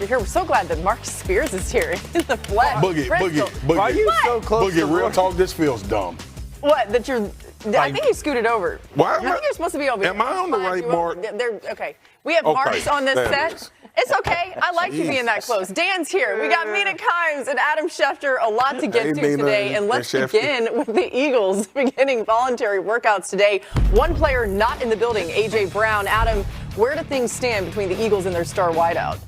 to hear. We're so glad that Marcus Spears is here in the flesh. Boogie. Why are you so close Boogie, to real talk, this feels dumb. What? That you're... I think you scooted over. Why? I think you're supposed to be over here. Am I on the right mark? Okay. We have Marks on this set. It's okay. I like you being that close. Dan's here. We got Mina and Adam Schefter. A lot to get to today. And let's begin with the Eagles beginning voluntary workouts today. One player not in the building, A.J. Brown. Adam, where do things stand between the Eagles and their star wideout?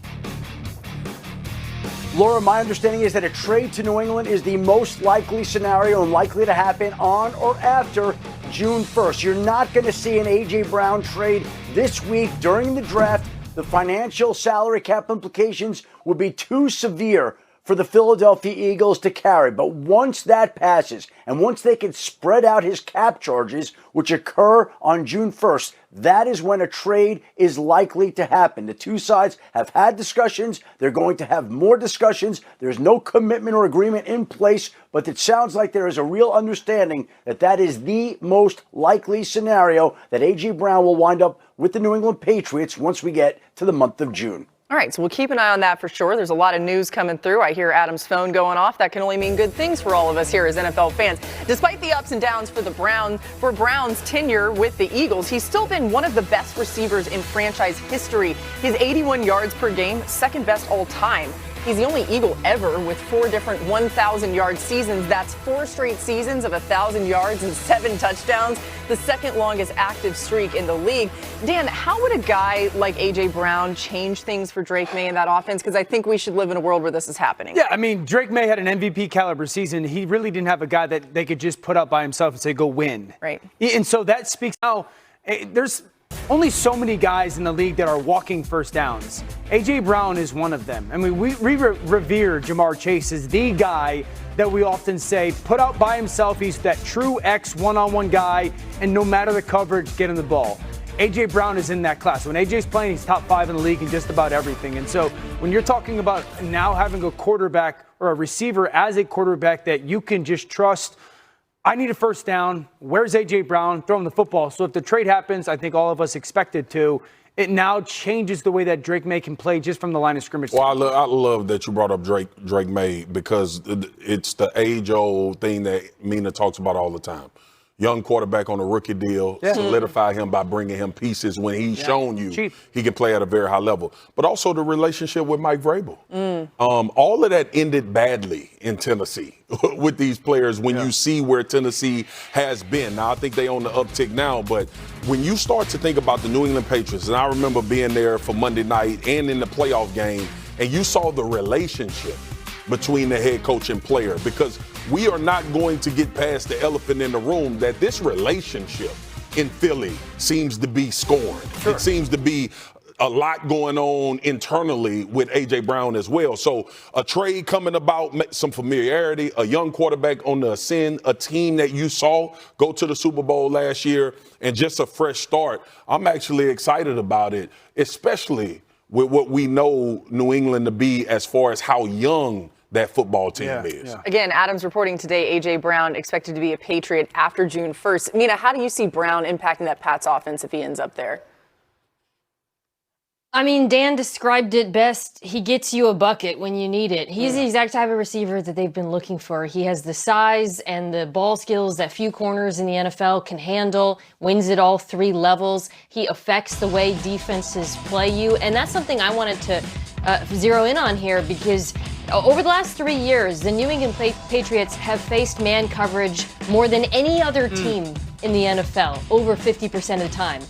Laura, my understanding is that a trade to New England is the most likely scenario and likely to happen on or after June 1st. You're not going to see an A.J. Brown trade this week during the draft. The financial salary cap implications would be too severe for the Philadelphia Eagles to carry. But once that passes, and once they can spread out his cap charges, which occur on June 1st, that is when a trade is likely to happen. The two sides have had discussions. They're going to have more discussions. There's no commitment or agreement in place, but it sounds like there is a real understanding that that is the most likely scenario, that A.J. Brown will wind up with the New England Patriots once we get to the month of June. All right, so we'll keep an eye on that for sure. There's a lot of news coming through. I hear Adam's phone going off. That can only mean good things for all of us here as NFL fans. Despite the ups and downs for Brown's tenure with the Eagles, he's still been one of the best receivers in franchise history. His 81 yards per game, second best all time. He's the only Eagle ever with 4 different 1,000-yard seasons. That's 4 straight seasons of 1,000 yards and 7 touchdowns, the second longest active streak in the league. Dan, how would a guy like A.J. Brown change things for Drake May in that offense? Because I think we should live in a world where this is happening. Yeah, I mean, Drake May had an MVP caliber season. He really didn't have a guy that they could just put up by himself and say, go win. Right. And so that speaks now. There's only so many guys in the league that are walking first downs. A.J. Brown is one of them. I mean, we revere Jamar Chase as the guy that we often say put out by himself. He's that true X one-on-one guy, and no matter the coverage, get him the ball. A.J. Brown is in that class. When A.J.'s playing, he's top 5 in the league in just about everything. And so when you're talking about now having a quarterback or a receiver as a quarterback that you can just trust, I need a first down. Where's A.J. Brown? Throw him the football. So if the trade happens, I think all of us expect it to. It now changes the way that Drake May can play just from the line of scrimmage. Well, I love that you brought up Drake May, because it's the age-old thing that Mina talks about all the time. Young quarterback on a rookie deal, solidify him by bringing him pieces when he's shown you he can play at a very high level. But also the relationship with Mike Vrabel. All of that ended badly in Tennessee with these players when you see where Tennessee has been. Now, I think they on the uptick now, but when you start to think about the New England Patriots, and I remember being there for Monday night and in the playoff game, and you saw the relationship between the head coach and player, because we are not going to get past the elephant in the room that this relationship in Philly seems to be scorned. It seems to be a lot going on internally with A.J. Brown as well. So a trade coming about, some familiarity, a young quarterback on the ascend, a team that you saw go to the Super Bowl last year, and just a fresh start. I'm actually excited about it, especially with what we know New England to be as far as how young that football team is. Again, Adam's reporting today, A.J. Brown expected to be a Patriot after June 1st. Mina, how do you see Brown impacting that Pats offense if he ends up there? I mean, Dan described it best. He gets you a bucket when you need it. He's the exact type of receiver that they've been looking for. He has the size and the ball skills that few corners in the NFL can handle, wins at all 3 levels. He affects the way defenses play you. And that's something I wanted to zero in on here, because over the last 3 years, the New England Patriots have faced man coverage more than any other team in the NFL, over 50% of the time.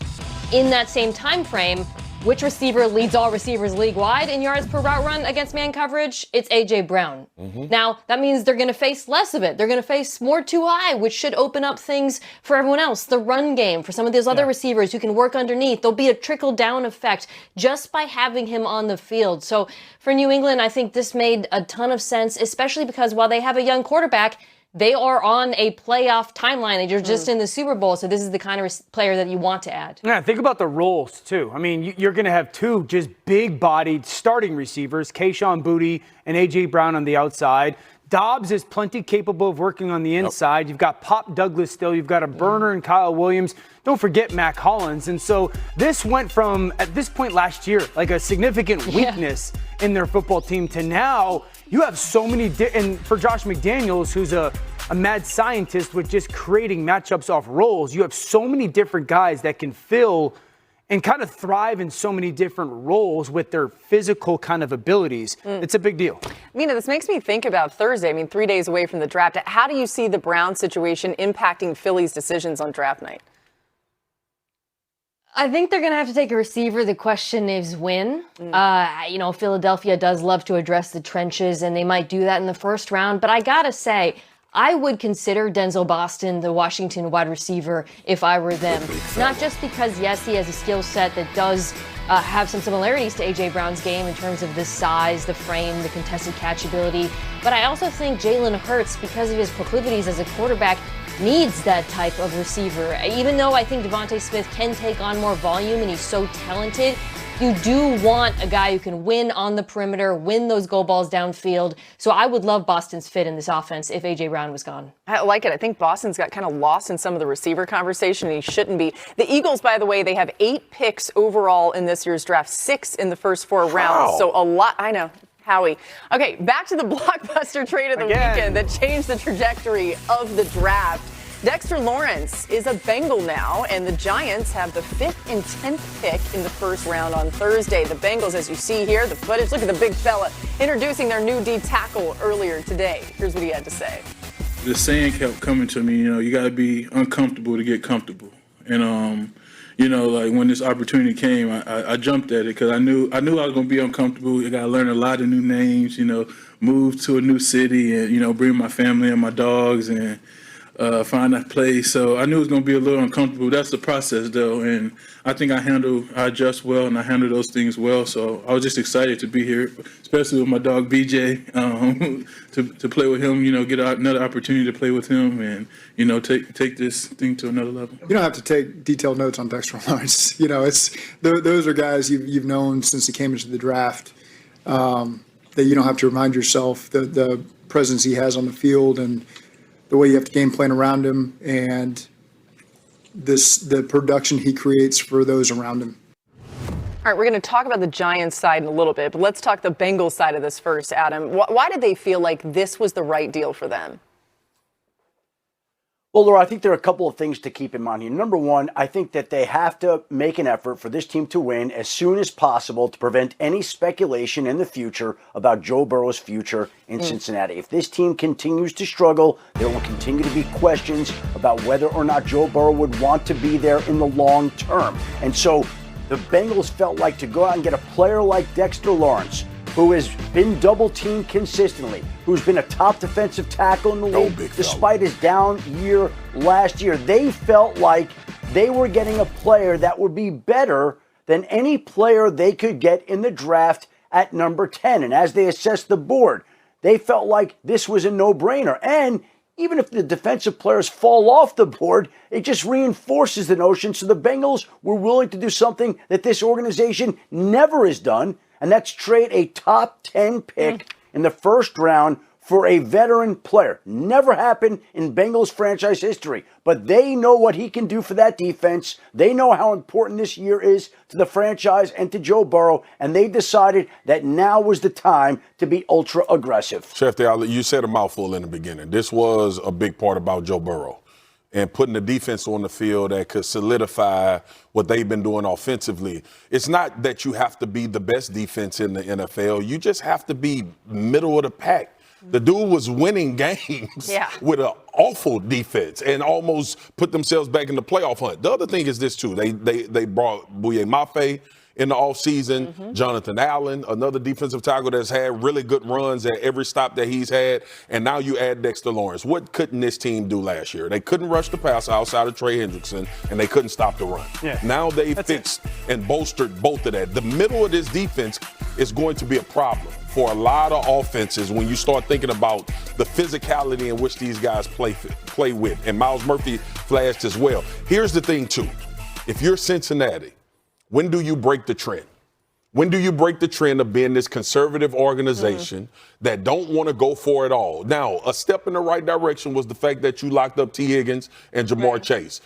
In that same time frame, which receiver leads all receivers league-wide in yards per route run against man coverage? It's A.J. Brown. Now, that means they're going to face less of it. They're going to face more too high, which should open up things for everyone else. The run game for some of those other receivers who can work underneath. There'll be a trickle-down effect just by having him on the field. So for New England, I think this made a ton of sense, especially because while they have a young quarterback, they are on a playoff timeline. They're just in the Super Bowl, so this is the kind of player that you want to add. Yeah, think about the roles, too. I mean, you're going to have 2 just big-bodied starting receivers, Kayshon Boutte and A.J. Brown on the outside. Dobbs is plenty capable of working on the inside. You've got Pop Douglas still. You've got a burner in Kyle Williams. Don't forget Mac Hollins. And so this went from, at this point last year, like a significant weakness in their football team to now you have so many, and for Josh McDaniels, who's a mad scientist with just creating matchups off roles, you have so many different guys that can fill and kind of thrive in so many different roles with their physical kind of abilities. It's a big deal. Mina, this makes me think about Thursday. I mean, 3 days away from the draft. How do you see the Browns situation impacting Philly's decisions on draft night? I think they're going to have to take a receiver. The question is when. Philadelphia does love to address the trenches, and they might do that in the first round. But I got to say, I would consider Denzel Boston the Washington wide receiver if I were them. Not just because, yes, he has a skill set that does have some similarities to A.J. Brown's game in terms of the size, the frame, the contested catch ability. But I also think Jalen Hurts, because of his proclivities as a quarterback, needs that type of receiver. Even though I think Devontae Smith can take on more volume and he's so talented, you do want a guy who can win on the perimeter, win those goal balls downfield. So I would love Boston's fit in this offense if A.J. Brown was gone. I like it. I think Boston's got kind of lost in some of the receiver conversation, and he shouldn't be. The Eagles, by the way, they have 8 picks overall in this year's draft, 6 in the first 4 rounds. So a lot. I know. Howie. Okay, back to the blockbuster trade of the weekend that changed the trajectory of the draft. Dexter Lawrence is a Bengal now, and the Giants have the 5th and 10th pick in the first round on Thursday. The Bengals, as you see here, the footage, look at the big fella introducing their new D tackle earlier today. Here's what he had to say. The saying kept coming to me, you got to be uncomfortable to get comfortable. And, like when this opportunity came, I jumped at it because I knew I was going to be uncomfortable. I got to learn a lot of new names, move to a new city and, bring my family and my dogs and find that place. So I knew it was going to be a little uncomfortable. That's the process, though. And I think I adjust well and I handle those things well. So I was just excited to be here, especially with my dog BJ, to play with him, get another opportunity to play with him and, take this thing to another level. You don't have to take detailed notes on Dexter Lawrence. Those are guys you've known since he came into the draft, that you don't have to remind yourself the presence he has on the field and the way you have to game plan around him, and the production he creates for those around him. All right, we're going to talk about the Giants side in a little bit, but let's talk the Bengals side of this first, Adam. Why did they feel like this was the right deal for them? Well, Laura, I think there are a couple of things to keep in mind here. Number one, I think that they have to make an effort for this team to win as soon as possible to prevent any speculation in the future about Joe Burrow's future in Cincinnati. If this team continues to struggle, there will continue to be questions about whether or not Joe Burrow would want to be there in the long term. And so the Bengals felt like to go out and get a player like Dexter Lawrence, who has been double-teamed consistently, who's been a top defensive tackle in the league despite his down year last year. They felt like they were getting a player that would be better than any player they could get in the draft at number 10. And as they assessed the board, they felt like this was a no-brainer. And even if the defensive players fall off the board, it just reinforces the notion. So the Bengals were willing to do something that this organization never has done, and that's trade a top 10 pick in the first round for a veteran player. Never happened in Bengals franchise history, but they know what he can do for that defense. They know how important this year is to the franchise and to Joe Burrow, and they decided that now was the time to be ultra aggressive. Chef, you said a mouthful in the beginning. This was a big part about Joe Burrow and putting the defense on the field that could solidify what they've been doing offensively. It's not that you have to be the best defense in the NFL. You just have to be middle of the pack. The dude was winning games with an awful defense and almost put themselves back in the playoff hunt. The other thing is this, too. They brought Bouye Mafe in the offseason, Jonathan Allen, another defensive tackle that's had really good runs at every stop that he's had, and now you add Dexter Lawrence. What couldn't this team do last year? They couldn't rush the pass outside of Trey Hendrickson, and they couldn't stop the run. Now they fixed and bolstered both of that. The middle of this defense is going to be a problem for a lot of offenses when you start thinking about the physicality in which these guys play with, and Myles Murphy flashed as well. Here's the thing, too. If you're Cincinnati, when do you break the trend? When do you break the trend of being this conservative organization that don't want to go for it all? Now, a step in the right direction was the fact that you locked up T. Higgins and Jamar Chase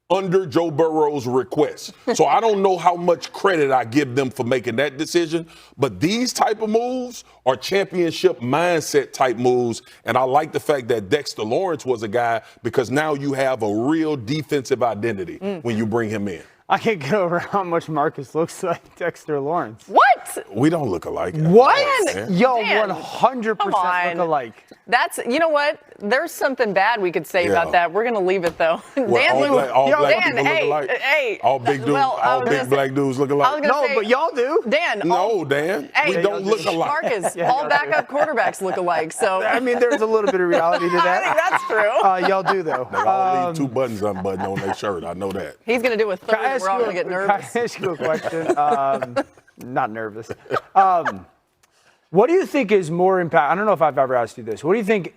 under Joe Burrow's request. So I don't know how much credit I give them for making that decision, but these type of moves are championship mindset type moves, and I like the fact that Dexter Lawrence was a guy because now you have a real defensive identity when you bring him in. I can't get over how much Marcus looks like Dexter Lawrence. What? We don't look alike. What? Dan, Yo, Dan, 100% come on. look alike. That's, you know what? There's something bad we could say about that. We're going to leave it, though. All black people hey, look alike. Hey, all big dudes, all big black dudes look alike. No, but y'all do. Dan. No, Dan. Hey, we don't look alike. Marcus, all backup quarterbacks look alike. So I mean, there's a little bit of reality to that. I think that's true. Y'all do, though. They all leave 2 buttons unbuttoned on their shirt. I know that. He's going to do a third. We're all going to get nervous. Can I ask you a question? Not nervous. What do you think is more impact? I don't know if I've ever asked you this. What do you think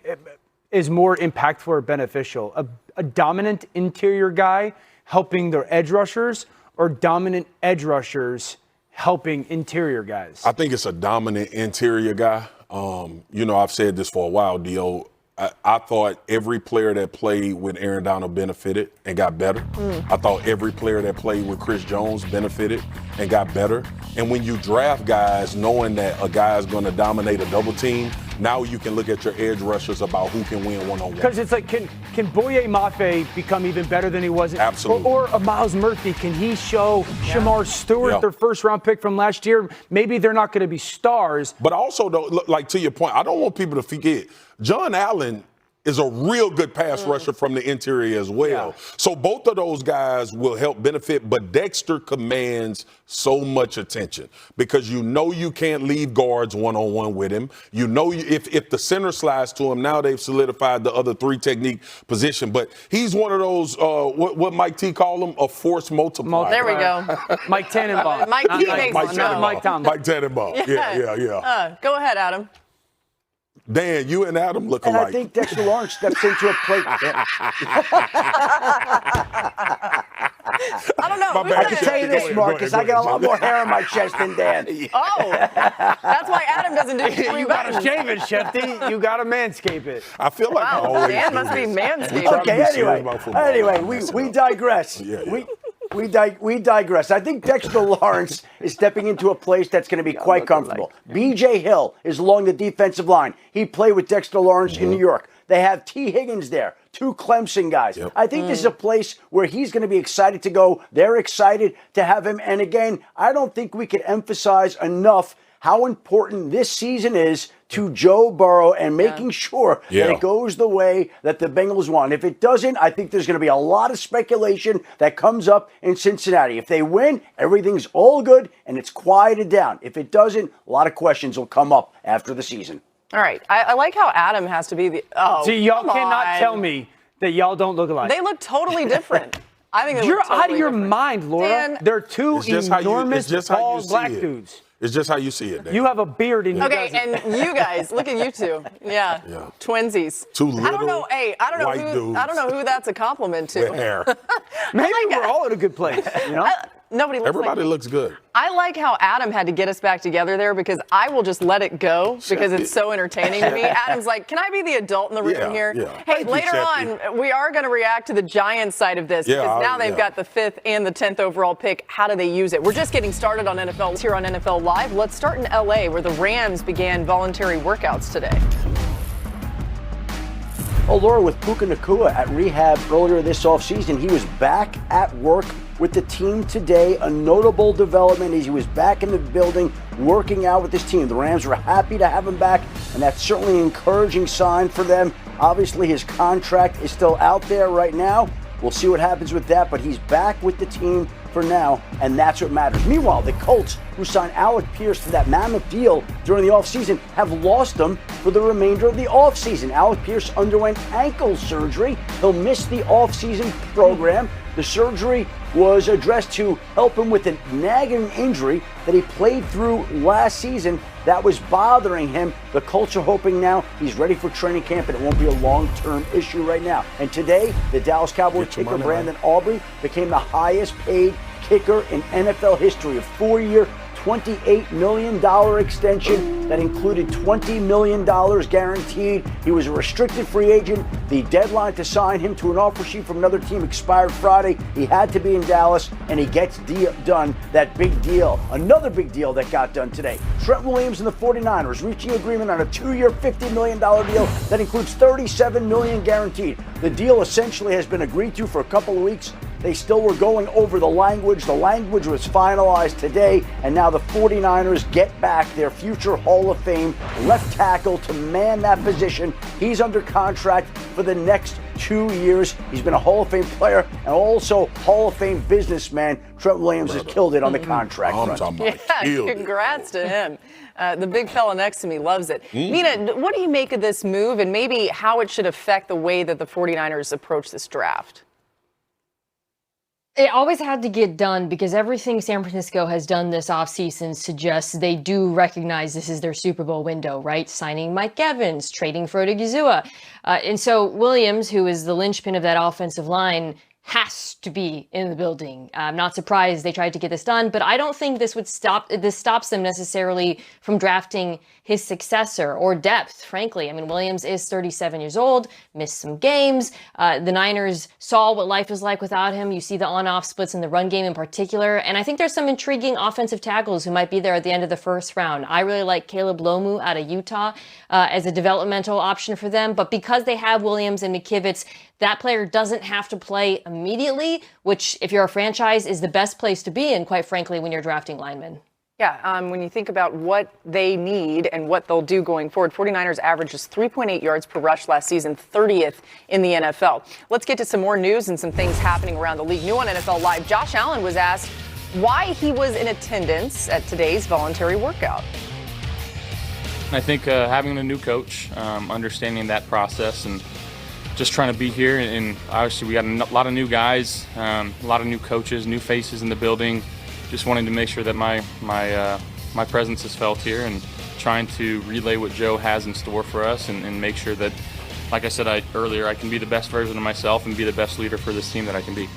is more impactful or beneficial? A dominant interior guy helping their edge rushers, or dominant edge rushers helping interior guys? I think it's a dominant interior guy. I've said this for a while, Dio. I thought every player that played with Aaron Donald benefited and got better. I thought every player that played with Chris Jones benefited and got better. And when you draft guys knowing that a guy is going to dominate a double team, now you can look at your edge rushers about who can win one-on-one. Because it's like, can Boye Mafe become even better than he was? Absolutely. Or a Miles Murphy, can he show Shamar Stewart, their first-round pick from last year? Maybe they're not going to be stars. But also, though, like to your point, I don't want people to forget, John Allen is a real good pass rusher from the interior as well. Yeah. So both of those guys will help benefit, but Dexter commands so much attention because you can't leave guards one-on-one with him. If the center slides to him, now they've solidified the other 3 technique position. But he's one of those, what Mike T called him, a force multiplier. There we go. Mike Tannenbaum. Mike T makes Mike Tannenbaum. Mike Tannenbaum. Yeah. Go ahead, Adam. Dan, you and Adam look and alike. I think Dexter Lawrence steps into a plate. I don't know. I can tell you this, Marcus. I got a lot more hair on my chest than Dan. Oh, that's why Adam doesn't do it. You got to shave it, Shefty. You got to manscape it. I feel like I always Dan do must be this. manscaped. Okay, anyway, we digress. We digress. I think Dexter Lawrence is stepping into a place that's going to be quite comfortable. B.J. Hill is along the defensive line. He played with Dexter Lawrence in New York. They have T. Higgins there, 2 Clemson guys. Yep. I think this is a place where he's going to be excited to go. They're excited to have him. And again, I don't think we could emphasize enough how important this season is to Joe Burrow and making sure that it goes the way that the Bengals want. If it doesn't, I think there's going to be a lot of speculation that comes up in Cincinnati. If they win, everything's all good and it's quieted down. If it doesn't, a lot of questions will come up after the season. All right. I like how Adam has to be the. Oh, see, y'all cannot tell me that y'all don't look alike. They look totally different. I think you're totally out of your different. mind, Laura. Dan, they're 2 enormous, tall black dudes. It's just how you see it, Dan. You have a beard and okay, and you guys, look at you 2. Yeah. Twinsies. 2 little I don't know. Hey, I don't white know who. dudes I don't know who that's a compliment to. with hair. Maybe we're all in a good place, you know? Nobody looks Everybody like looks good. I like how Adam had to get us back together there because I will just let it go because it's so entertaining to me. Adam's like, can I be the adult in the room here? Yeah. Hey, Thank you, later Sheffy. on, we are going to react to the Giants side of this because now they've got the 5th and the 10th overall pick. How do they use it? We're just getting started on NFL here on NFL Live. Let's start in L.A. where the Rams began voluntary workouts today. Oh, Laura, with Puka Nacua at rehab earlier this offseason, he was back at work with the team today. A notable development is he was back in the building working out with his team. The Rams were happy to have him back, and that's certainly an encouraging sign for them. Obviously, his contract is still out there right now. We'll see what happens with that, but he's back with the team for now, and that's what matters. Meanwhile, the Colts, who signed Alec Pierce to that mammoth deal during the offseason, have lost him for the remainder of the offseason. Alec Pierce underwent ankle surgery. He'll miss the offseason program. The surgery was addressed to help him with a nagging injury that he played through last season that was bothering him. The Colts are hoping now he's ready for training camp and it won't be a long-term issue right now. And today, the Dallas Cowboys kicker Brandon Aubrey became the highest paid kicker in NFL history, a 4-year, $28 million extension that included $20 million guaranteed. He was a restricted free agent. The deadline to sign him to an offer sheet from another team expired Friday. He had to be in Dallas, and he gets done that big deal. Another big deal that got done today. Trent Williams and the 49ers reaching agreement on a 2-year, $50 million deal that includes $37 million guaranteed. The deal essentially has been agreed to for a couple of weeks. They still were going over the language. The language was finalized today, and now the 49ers get back their future Hall of Fame left tackle to man that position. He's under contract for the next 2 years. He's been a Hall of Fame player and also Hall of Fame businessman. Trent Williams has killed it on the contract front. Congrats to him. The big fella next to me loves it. Mina, what do you make of this move and maybe how it should affect the way that the 49ers approach this draft? It always had to get done because everything San Francisco has done this offseason suggests they do recognize this is their Super Bowl window, right? Signing Mike Evans, trading for Odigizua. And so Williams, who is the linchpin of that offensive line, has to be in the building. I'm not surprised they tried to get this done, but I don't think this stops them necessarily from drafting his successor or depth, frankly. I mean, Williams is 37 years old, missed some games. The Niners saw what life is like without him. You see the on-off splits in the run game in particular. And I think there's some intriguing offensive tackles who might be there at the end of the first round. I really like Caleb Lomu out of Utah as a developmental option for them. But because they have Williams and McKivitz, that player doesn't have to play immediately, which, if you're a franchise, is the best place to be in, quite frankly, when you're drafting linemen. Yeah, when you think about what they need and what they'll do going forward, 49ers averages 3.8 yards per rush last season, 30th in the NFL. Let's get to some more news and some things happening around the league. New on NFL Live, Josh Allen was asked why he was in attendance at today's voluntary workout. I think having a new coach, understanding that process, and just trying to be here, and obviously we got a lot of new guys, a lot of new coaches, new faces in the building. Just wanting to make sure that my presence is felt here, and trying to relay what Joe has in store for us, and make sure that, like I said earlier, I can be the best version of myself and be the best leader for this team that I can be.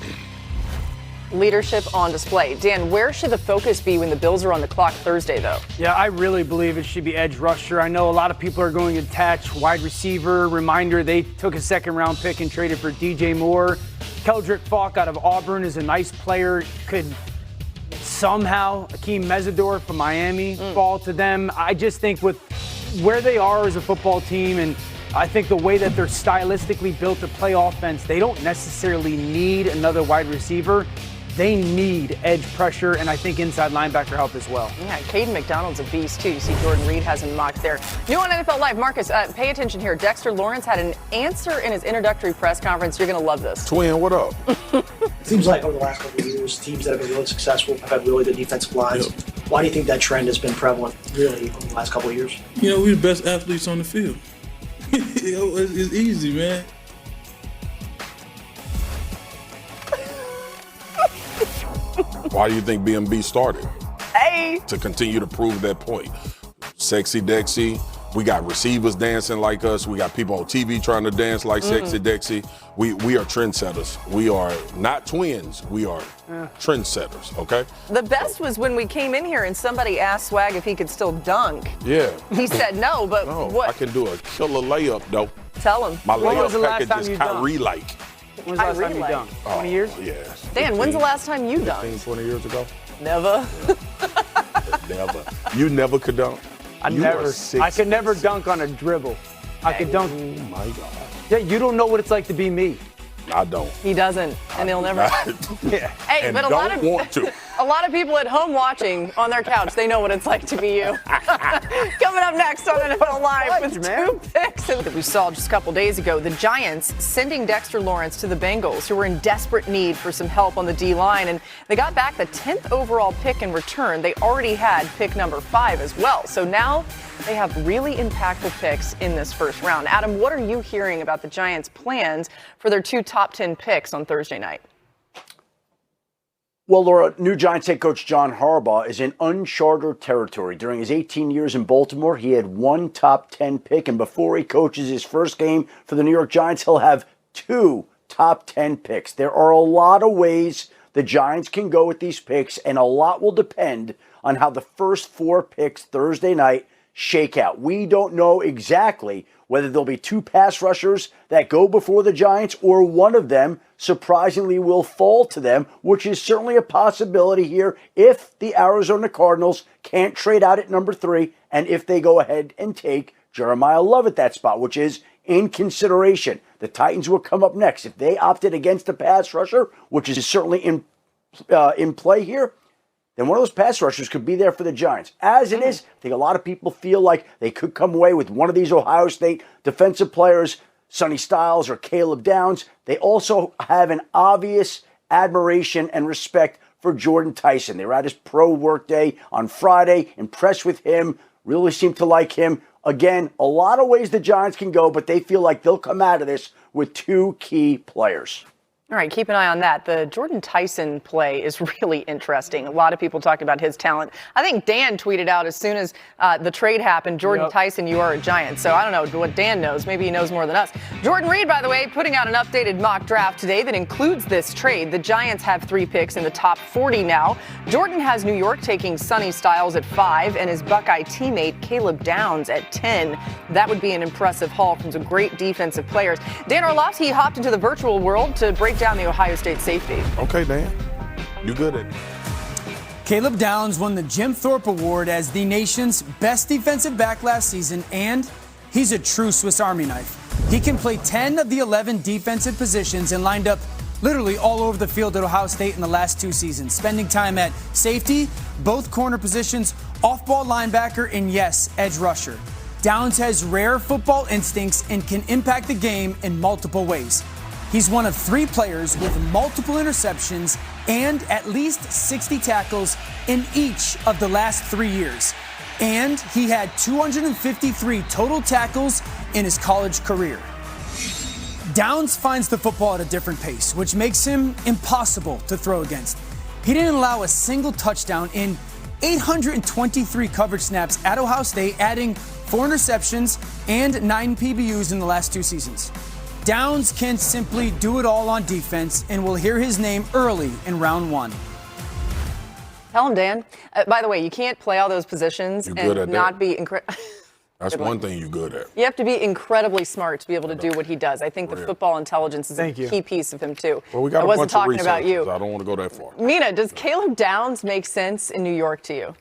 Leadership on display. Dan, where should the focus be when the Bills are on the clock Thursday, though? Yeah, I really believe it should be edge rusher. I know a lot of people are going to attach wide receiver. Reminder, they took a second-round pick and traded for DJ Moore. Keldrick Falk out of Auburn is a nice player. Could somehow Akeem Mesidor from Miami fall to them. I just think with where they are as a football team, and I think the way that they're stylistically built to play offense, they don't necessarily need another wide receiver. They need edge pressure, and I think inside linebacker help as well. Yeah, Caden McDonald's a beast, too. You see Jordan Reed has him mocked there. New on NFL Live, Marcus, pay attention here. Dexter Lawrence had an answer in his introductory press conference. You're going to love this. Twin, what up? It seems like over the last couple of years, teams that have been really successful have had really good defensive lines. Yep. Why do you think that trend has been prevalent, really, over the last couple of years? You know, we're the best athletes on the field. It's easy, man. Why do you think BMB started? Hey! To continue to prove that point. Sexy Dexy. We got receivers dancing like us. We got people on TV trying to dance like Sexy Dexy. We are trendsetters. We are not twins. We are trendsetters, okay? The best was when we came in here and somebody asked Swag if he could still dunk. Yeah. He said no, but No, what? I can do a killer layup, though. Tell him. My When was the layup last time package you is dunked? Kyrie-like. When was the last time you relay. dunked? 20 years? Yeah. Dan, when's the last time you 15, dunked? 20 years ago? Never. Never. You never could dunk? You are 6'6". I could never dunk on a dribble. I could dunk. Oh, my God. Yeah, you don't know what it's like to be me. I don't. He doesn't, and he'll never. Yeah. Hey, And but don't want to. a lot of people at home watching on their couch, they know what it's like to be you. Coming up next on NFL Live with two picks that we saw just a couple days ago. The Giants sending Dexter Lawrence to the Bengals, who were in desperate need for some help on the D-line, and they got back the 10th overall pick in return. They already had pick number 5 as well. So now they have really impactful picks in this first round. Adam, what are you hearing about the Giants' plans for their 2 top 10 picks on Thursday night? Well, Laura, new Giants head coach John Harbaugh is in uncharted territory. During his 18 years in Baltimore, he had 1 top 10 pick, and before he coaches his first game for the New York Giants, he'll have 2 top 10 picks. There are a lot of ways the Giants can go with these picks, and a lot will depend on how the first 4 picks Thursday night shake out. We don't know exactly whether there'll be 2 pass rushers that go before the Giants or one of them surprisingly will fall to them, which is certainly a possibility here if the Arizona Cardinals can't trade out at number 3 and if they go ahead and take Jeremiyah Love at that spot, which is in consideration. The Titans will come up next. If they opted against the pass rusher, which is certainly in play here, then one of those pass rushers could be there for the Giants. As it is, I think a lot of people feel like they could come away with one of these Ohio State defensive players, Sonny Styles or Caleb Downs. They also have an obvious admiration and respect for Jordan Tyson. They were at his pro workday on Friday, impressed with him, really seem to like him. Again, a lot of ways the Giants can go, but they feel like they'll come out of this with 2 key players. All right, keep an eye on that. The Jordan Tyson play is really interesting. A lot of people talking about his talent. I think Dan tweeted out as soon as the trade happened, Jordan Tyson, you are a Giant. So I don't know what Dan knows. Maybe he knows more than us. Jordan Reed, by the way, putting out an updated mock draft today that includes this trade. The Giants have 3 picks in the top 40 now. Jordan has New York taking Sonny Styles at 5 and his Buckeye teammate Caleb Downs at 10. That would be an impressive haul from some great defensive players. Dan Orlovsky hopped into the virtual world to break down the Ohio State safety. Okay, Dan. You good at it. Caleb Downs won the Jim Thorpe Award as the nation's best defensive back last season, and he's a true Swiss Army knife. He can play 10 of the 11 defensive positions and lined up literally all over the field at Ohio State in the last 2 seasons, spending time at safety, both corner positions, off-ball linebacker, and yes, edge rusher. Downs has rare football instincts and can impact the game in multiple ways. He's one of 3 players with multiple interceptions and at least 60 tackles in each of the last 3 years. And he had 253 total tackles in his college career. Downs finds the football at a different pace, which makes him impossible to throw against. He didn't allow a single touchdown in 823 coverage snaps at Ohio State, adding 4 interceptions and 9 PBUs in the last 2 seasons. Downs can simply do it all on defense, and we'll hear his name early in round 1. Tell him, Dan. By the way, you can't play all those positions and not be incredible. That's one thing you're good at. You have to be incredibly smart to be able to do what he does. I think the football intelligence is a key piece of him, too. Well, we got I wasn't talking about you. I don't want to go that far. Mina, does Caleb Downs make sense in New York to you?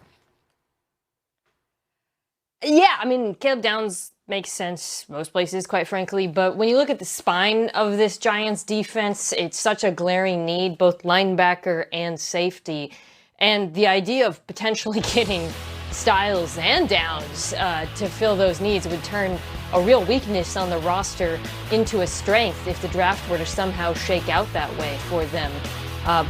Yeah, I mean, Caleb Downs makes sense most places, quite frankly. But when you look at the spine of this Giants defense, it's such a glaring need, both linebacker and safety. And the idea of potentially getting Styles and Downs to fill those needs would turn a real weakness on the roster into a strength if the draft were to somehow shake out that way for them.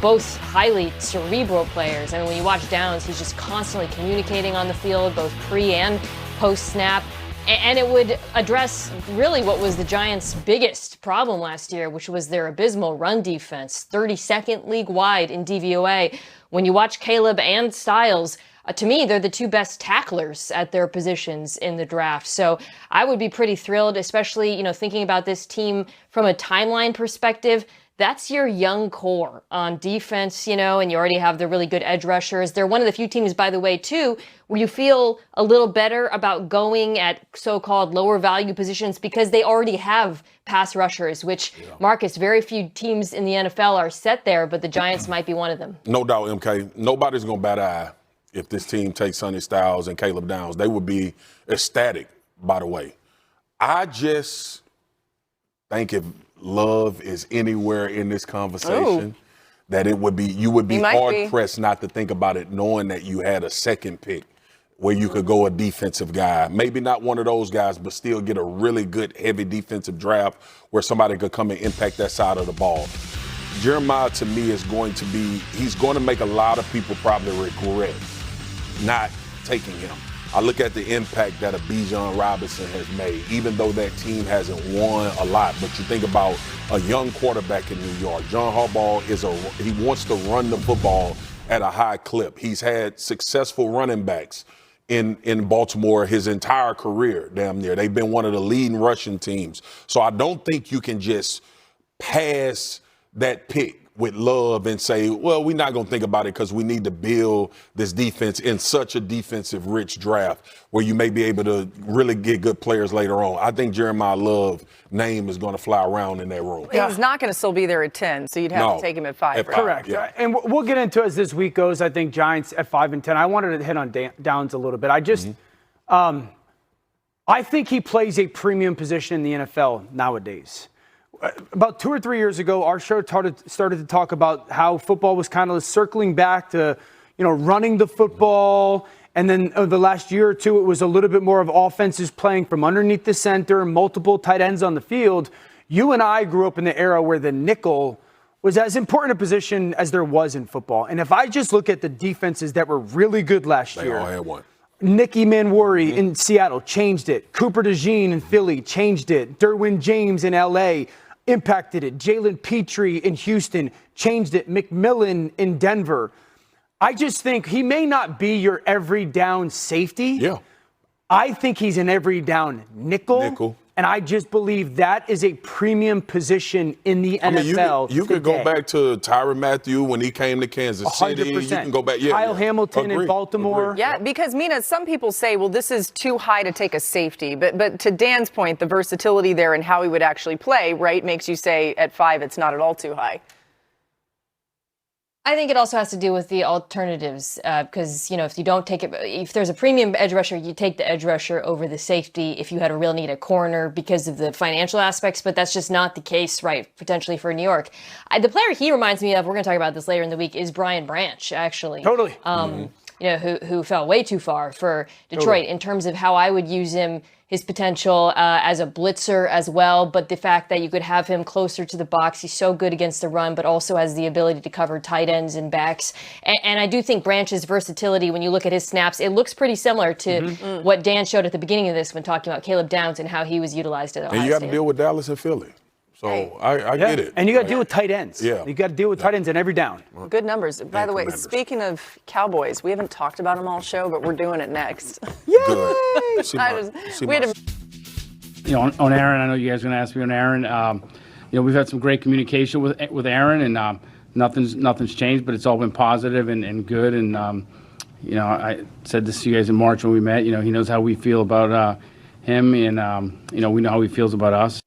Both highly cerebral players. I mean, when you watch Downs, he's just constantly communicating on the field, both pre and post-snap. And it would address really what was the Giants' biggest problem last year, which was their abysmal run defense, 32nd league-wide in DVOA. When you watch Caleb and Styles, to me, they're the 2 best tacklers at their positions in the draft. So I would be pretty thrilled, especially, thinking about this team from a timeline perspective. That's your young core on defense, and you already have the really good edge rushers. They're one of the few teams, by the way, too, where you feel a little better about going at so-called lower value positions because they already have pass rushers, which, Marcus, very few teams in the NFL are set there, but the Giants might be one of them. No doubt, MK. Nobody's going to bat an eye if this team takes Sonny Styles and Caleb Downs. They would be ecstatic, by the way. I just think if Love is anywhere in this conversation, that you would be hard-pressed not to think about it, knowing that you had a second pick where you could go a defensive guy. Maybe not one of those guys, but still get a really good, heavy defensive draft where somebody could come and impact that side of the ball. Jeremiyah, to me, he's going to make a lot of people probably regret not taking him. I look at the impact that a Bijan Robinson has made, even though that team hasn't won a lot. But you think about a young quarterback in New York. John Harbaugh he wants to run the football at a high clip. He's had successful running backs in Baltimore his entire career, damn near. They've been one of the leading rushing teams. So I don't think you can just pass that pick with love and say, well, we're not going to think about it because we need to build this defense in such a defensive-rich draft where you may be able to really get good players later on. I think Jeremiah Love's name is going to fly around in that room. He's not going to still be there at 10, so you'd have to take him at 5. Right? Correct. Yeah. And we'll get into it as this week goes. I think Giants at 5 and 10. I wanted to hit on Downs a little bit. I think he plays a premium position in the NFL nowadays. About 2 or 3 years ago, our show started to talk about how football was kind of circling back to, running the football. And then the last year or two, it was a little bit more of offenses playing from underneath the center, multiple tight ends on the field. You and I grew up in the era where the nickel was as important a position as there was in football. And if I just look at the defenses that were really good last year. They all had one. Nicky Manwari in Seattle changed it. Cooper DeJean in Philly changed it. Derwin James in L.A. impacted it. Jalen Petrie in Houston changed it. McMillan in Denver. I just think he may not be your every down safety. Yeah. I think he's an every down nickel. And I just believe that is a premium position in the NFL. You could go back to Tyrann Mathieu when he came to Kansas City. 100%. You can go back. Kyle Hamilton in Baltimore. Yeah, because, Mina, some people say, well, this is too high to take a safety. But to Dan's point, the versatility there and how he would actually play, right, makes you say at 5 it's not at all too high. I think it also has to do with the alternatives because, if you don't take it, if there's a premium edge rusher, you take the edge rusher over the safety if you had a real need at corner because of the financial aspects, but that's just not the case, right, potentially for New York. The player he reminds me of, we're going to talk about this later in the week, is Brian Branch, actually. Totally. Who fell way too far for Detroit in terms of how I would use him, his potential as a blitzer as well, but the fact that you could have him closer to the box. He's so good against the run, but also has the ability to cover tight ends and backs. And I do think Branch's versatility, when you look at his snaps, it looks pretty similar to what Dan showed at the beginning of this when talking about Caleb Downs and how he was utilized at Ohio State. And you got to deal with Dallas and Philly. So I get it. And you got to deal with tight ends. Yeah. You got to deal with tight ends in every down. Good numbers. By the way, speaking of Cowboys, we haven't talked about them all show, but we're doing it next. Yay! On Aaron, I know you guys are going to ask me on Aaron. We've had some great communication with Aaron, and nothing's changed, but it's all been positive and good. And I said this to you guys in March when we met. He knows how we feel about him, and we know how he feels about us.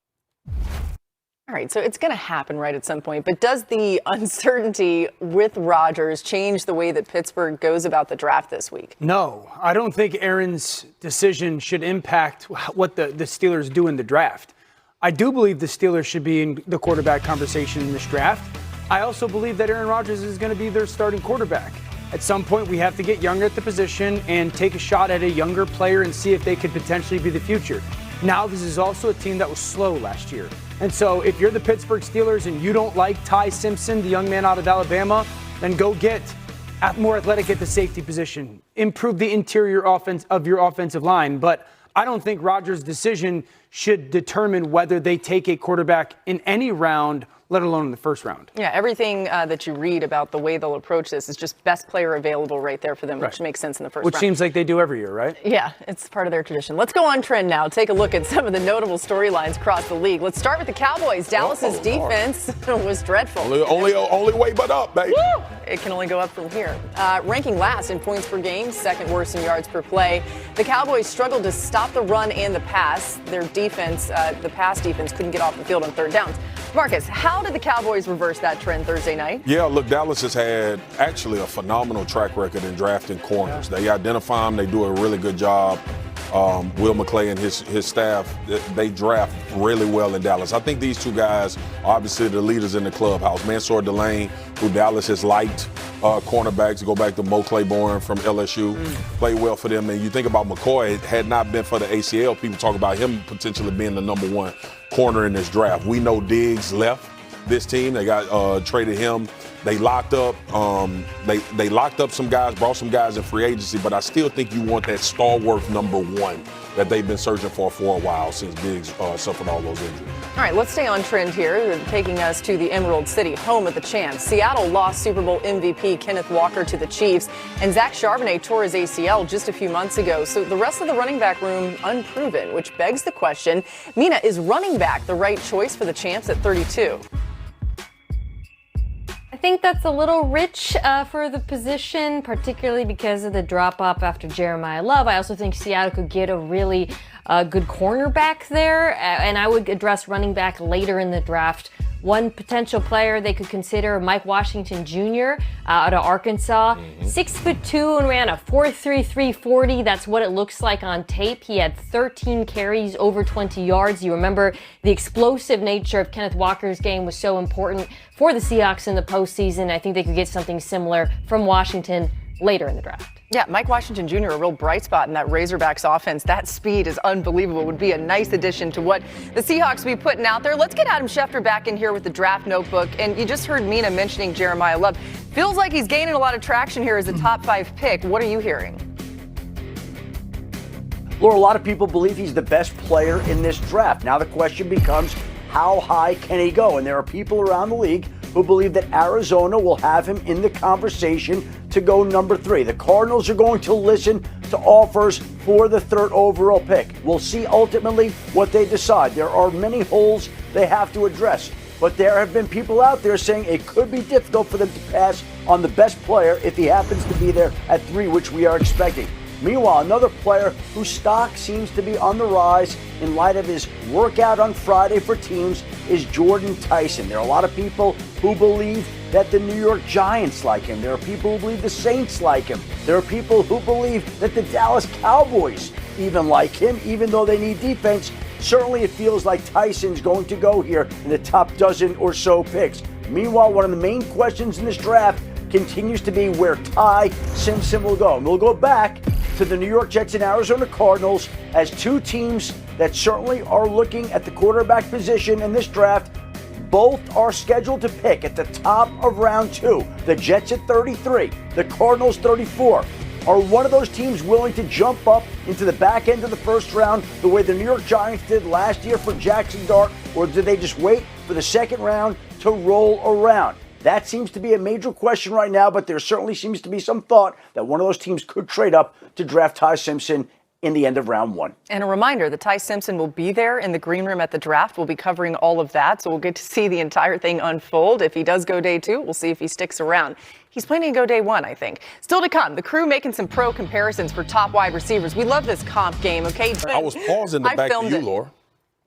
All right, so it's going to happen right at some point, but does the uncertainty with Rodgers change the way that Pittsburgh goes about the draft this week? No, I don't think Aaron's decision should impact what the Steelers do in the draft. I do believe the Steelers should be in the quarterback conversation in this draft. I also believe that Aaron Rodgers is going to be their starting quarterback. At some point, we have to get younger at the position and take a shot at a younger player and see if they could potentially be the future. Now, this is also a team that was slow last year. And so if you're the Pittsburgh Steelers and you don't like Ty Simpson, the young man out of Alabama, then go get more athletic at the safety position. Improve the interior offense of your offensive line. But I don't think Rodgers' decision should determine whether they take a quarterback in any round, let alone in the first round. Yeah, everything that you read about the way they'll approach this is just best player available right there for them, which makes sense in the first round. Which seems like they do every year, right? Yeah, it's part of their tradition. Let's go on trend now. Take a look at some of the notable storylines across the league. Let's start with the Cowboys. Dallas's defense was dreadful. Only way but up, baby. Woo! It can only go up from here. Ranking last in points per game, second worst in yards per play. The Cowboys struggled to stop the run and the pass. Their defense, the pass defense, couldn't get off the field on third downs. Marcus, how did the Cowboys reverse that trend Thursday night? Yeah, look, Dallas has had actually a phenomenal track record in drafting corners. They identify them. They do a really good job. Will McClay and his staff, they draft really well in Dallas. I think these two guys are obviously the leaders in the clubhouse. Mansour Delane, who Dallas has liked, cornerbacks, go back to Mo Claiborne from LSU, played well for them. And you think about McCoy, had not been for the ACL, people talk about him potentially being the number one corner in this draft. We know Diggs left this team. They got traded him. They locked up they locked up some guys, brought some guys in free agency, but I still think you want that stalwart number one that they've been searching for a while since Diggs suffered all those injuries. All right, let's stay on trend here, taking us to the Emerald City, home of the champs. Seattle lost Super Bowl MVP Kenneth Walker to the Chiefs, and Zach Charbonnet tore his ACL just a few months ago. So the rest of the running back room unproven, which begs the question, Mina, is running back the right choice for the champs at 32? think that's a little rich for the position, particularly because of the drop-off after Jeremiyah Love. I also think Seattle could get a really good cornerback there, and I would address running back later in the draft. One potential player they could consider, Mike Washington Jr. Out of Arkansas. 6'2" and ran a 4.33 40. That's what it looks like on tape. He had 13 carries over 20 yards. You remember the explosive nature of Kenneth Walker's game was so important for the Seahawks in the postseason. I think they could get something similar from Washington later in the draft. Yeah, Mike Washington Jr., a real bright spot in that Razorbacks offense. That speed is unbelievable. Would be a nice addition to what the Seahawks will be putting out there. Let's get Adam Schefter back in here with the draft notebook. And you just heard Mina mentioning Jeremiyah Love. Feels like he's gaining a lot of traction here as a top 5 pick. What are you hearing? Laura, a lot of people believe he's the best player in this draft. Now the question becomes, how high can he go? And there are people around the league who believe that Arizona will have him in the conversation to go number 3. The Cardinals are going to listen to offers for the 3rd overall pick. We'll see ultimately what they decide. There are many holes they have to address, but there have been people out there saying it could be difficult for them to pass on the best player if he happens to be there at 3, which we are expecting. Meanwhile, another player whose stock seems to be on the rise in light of his workout on Friday for teams is Jordan Tyson. There are a lot of people who believe that the New York Giants like him. There are people who believe the Saints like him. There are people who believe that the Dallas Cowboys even like him, even though they need defense. Certainly it feels like Tyson's going to go here in the top dozen or so picks. Meanwhile, one of the main questions in this draft continues to be where Ty Simpson will go. And we'll go back to the New York Jets and Arizona Cardinals as 2 teams that certainly are looking at the quarterback position in this draft. Both are scheduled to pick at the top of round 2. The Jets at 33, the Cardinals 34. Are one of those teams willing to jump up into the back end of the first round the way the New York Giants did last year for Jackson Dart, or do they just wait for the second round to roll around? That seems to be a major question right now, but there certainly seems to be some thought that one of those teams could trade up to draft Ty Simpson in the end of round 1. And a reminder that Ty Simpson will be there in the green room at the draft. We'll be covering all of that, so we'll get to see the entire thing unfold. If he does go day 2, we'll see if he sticks around. He's planning to go day 1, I think. Still to come, the crew making some pro comparisons for top wide receivers. We love this comp game, okay? I was pausing the back to you, Laura.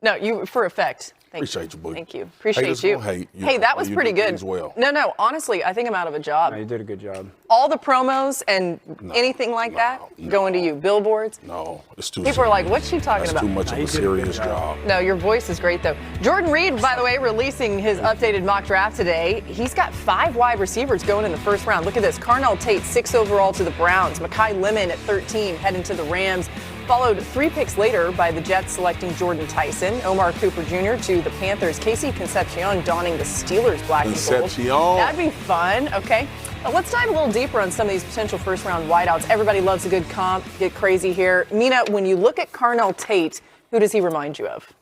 No, you for effect. Appreciate you, boo. Thank you. Appreciate Haters you. gonna hate. Hey, that was pretty good. Well. No, honestly, I think I'm out of a job. No, you did a good job. All the promos and anything like that going to you. Billboards. No, it's too. People are like, "What's she talking That's about?" too much of a serious job. No, your voice is great though. Jordan Reed, by the way, releasing his updated mock draft today. He's got 5 wide receivers going in the first round. Look at this: Carnell Tate, 6 overall to the Browns. Mekhi Lemon at 13, heading to the Rams. Followed 3 picks later by the Jets selecting Jordan Tyson, Omar Cooper Jr. to the Panthers, Casey Concepcion donning the Steelers black and gold. That'd be fun. Okay, let's dive a little deeper on some of these potential first-round wideouts. Everybody loves a good comp. Get crazy here. Mina, when you look at Carnell Tate, who does he remind you of?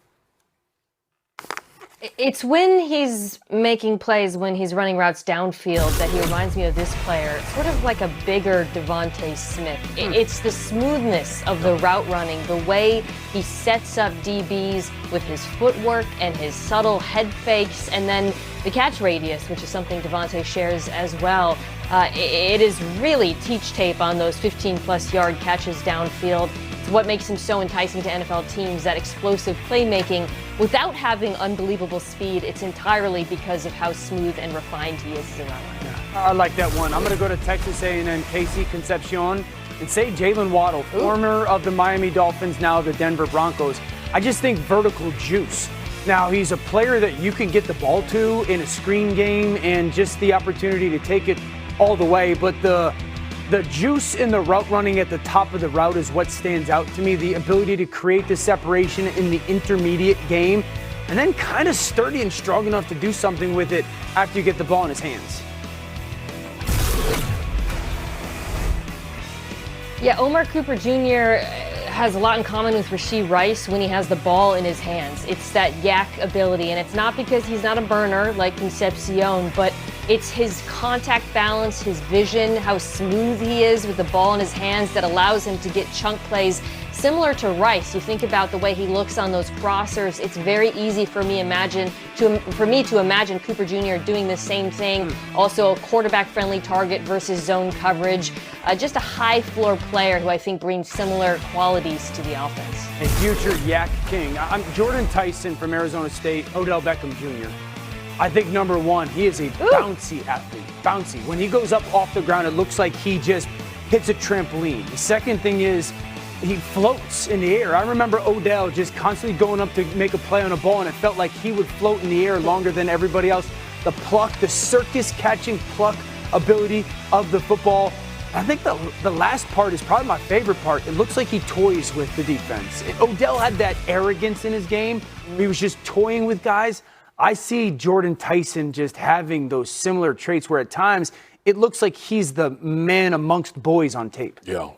It's when he's making plays, when he's running routes downfield, that he reminds me of this player. Sort of like a bigger Devontae Smith. It's the smoothness of the route running, the way he sets up DBs with his footwork and his subtle head fakes, and then the catch radius, which is something Devontae shares as well. It is really teach tape on those 15-plus yard catches downfield. It's what makes him so enticing to NFL teams, that explosive playmaking without having unbelievable speed. It's entirely because of how smooth and refined he is as a runner. I like that one. I'm going to go to Texas A&M Casey Concepcion and say Jalen Waddle, former of the Miami Dolphins, now the Denver Broncos. I just think vertical juice. Now, he's a player that you can get the ball to in a screen game and just the opportunity to take it all the way, but the juice in the route running at the top of the route is what stands out to me. The ability to create the separation in the intermediate game, and then kind of sturdy and strong enough to do something with it after you get the ball in his hands. Yeah, Omar Cooper Jr. has a lot in common with Rashee Rice when he has the ball in his hands. It's that yak ability, and it's not because he's not a burner like Concepcion, but it's his contact balance, his vision, how smooth he is with the ball in his hands that allows him to get chunk plays similar to Rice. You think about the way he looks on those crossers. It's very easy for me to imagine Cooper Jr. doing the same thing. Also a quarterback-friendly target versus zone coverage. Just a high-floor player who I think brings similar qualities to the offense. A future Yak King. I'm Jordan Tyson from Arizona State, Odell Beckham Jr. I think number one, he is a bouncy athlete. Bouncy. When he goes up off the ground, it looks like he just hits a trampoline. The second thing is he floats in the air. I remember Odell just constantly going up to make a play on a ball, and it felt like he would float in the air longer than everybody else. The pluck, the circus catching pluck ability of the football. I think the last part is probably my favorite part. It looks like he toys with the defense. Odell had that arrogance in his game. He was just toying with guys. I see Jordan Tyson just having those similar traits where at times it looks like he's the man amongst boys on tape. Yeah,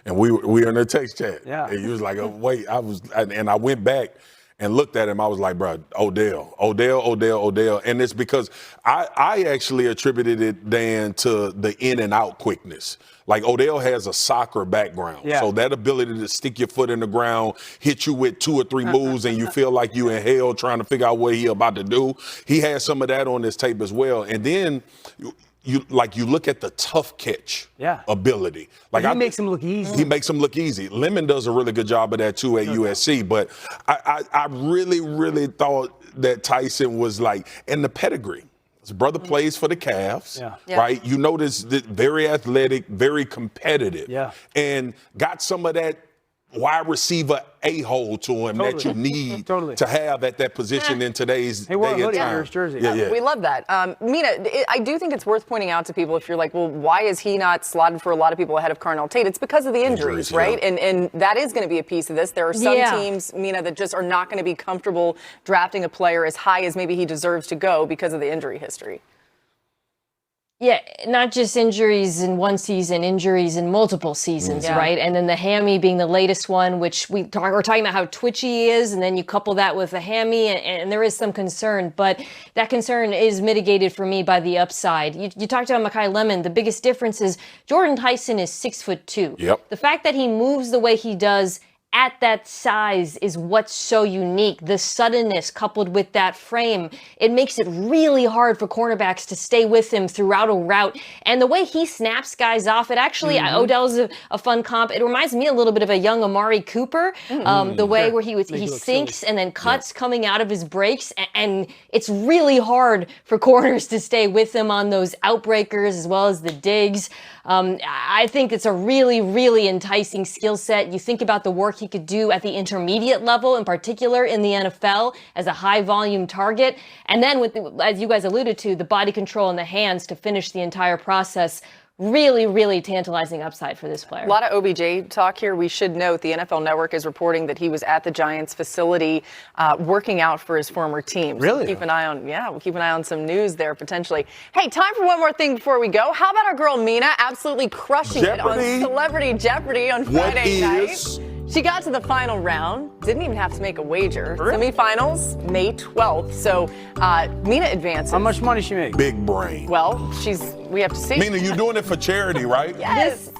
and we were in a text chat. Yeah. And he was like, wait, I went back and looked at him. I was like, bro, Odell. And it's because I actually attributed it, Dan, to the in and out quickness. Like Odell has a soccer background. Yeah. So that ability to stick your foot in the ground, hit you with 2 or 3 moves, and you feel like you in hell trying to figure out what he about to do. He has some of that on this tape as well. And then you look at the tough catch ability. Like he makes him look easy. He makes him look easy. Lemon does a really good job of that too at USC. But I really, really thought that Tyson was like, and the pedigree. His brother plays for the Cavs, right? You notice that very athletic, very competitive, and got some of that wide receiver a-hole to him that you need to have at that position in today's day and time. Jersey. Yeah. We love that. Mina, I do think it's worth pointing out to people if you're like, well, why is he not slotted for a lot of people ahead of Carnell Tate? It's because of the injuries, right? Yeah. And that is going to be a piece of this. There are some teams, Mina, that just are not going to be comfortable drafting a player as high as maybe he deserves to go because of the injury history. Yeah, not just injuries in one season, injuries in multiple seasons, right? And then the hammy being the latest one, which we're talking about how twitchy he is, and then you couple that with the hammy, and there is some concern, but that concern is mitigated for me by the upside. You talked about Mekhi Lemon. The biggest difference is Jordan Tyson is 6'2". Yep. The fact that he moves the way he does at that size is what's so unique. The suddenness coupled with that frame, it makes it really hard for cornerbacks to stay with him throughout a route. And the way he snaps guys off, it actually, Odell's a fun comp. It reminds me a little bit of a young Amari Cooper, the way where he sinks and then cuts coming out of his breaks. And it's really hard for corners to stay with him on those outbreakers as well as the digs. I think it's a really, really enticing skill set. You think about the work he could do at the intermediate level, in particular in the NFL, as a high-volume target. And then, with as you guys alluded to, the body control and the hands to finish the entire process. Really, really tantalizing upside for this player. A lot of OBJ talk here. We should note the NFL Network is reporting that he was at the Giants facility working out for his former team. Really? So keep an eye on, we'll keep an eye on some news there potentially. Hey, time for one more thing before we go. How about our girl Mina absolutely crushing Jeopardy. it on Celebrity Jeopardy on Friday night? She got to the final round, didn't even have to make a wager. Semifinals, May 12th. So Mina advances. How much money she make? Big brain. Well, we have to see. Mina, you're doing it for charity, right? Yes.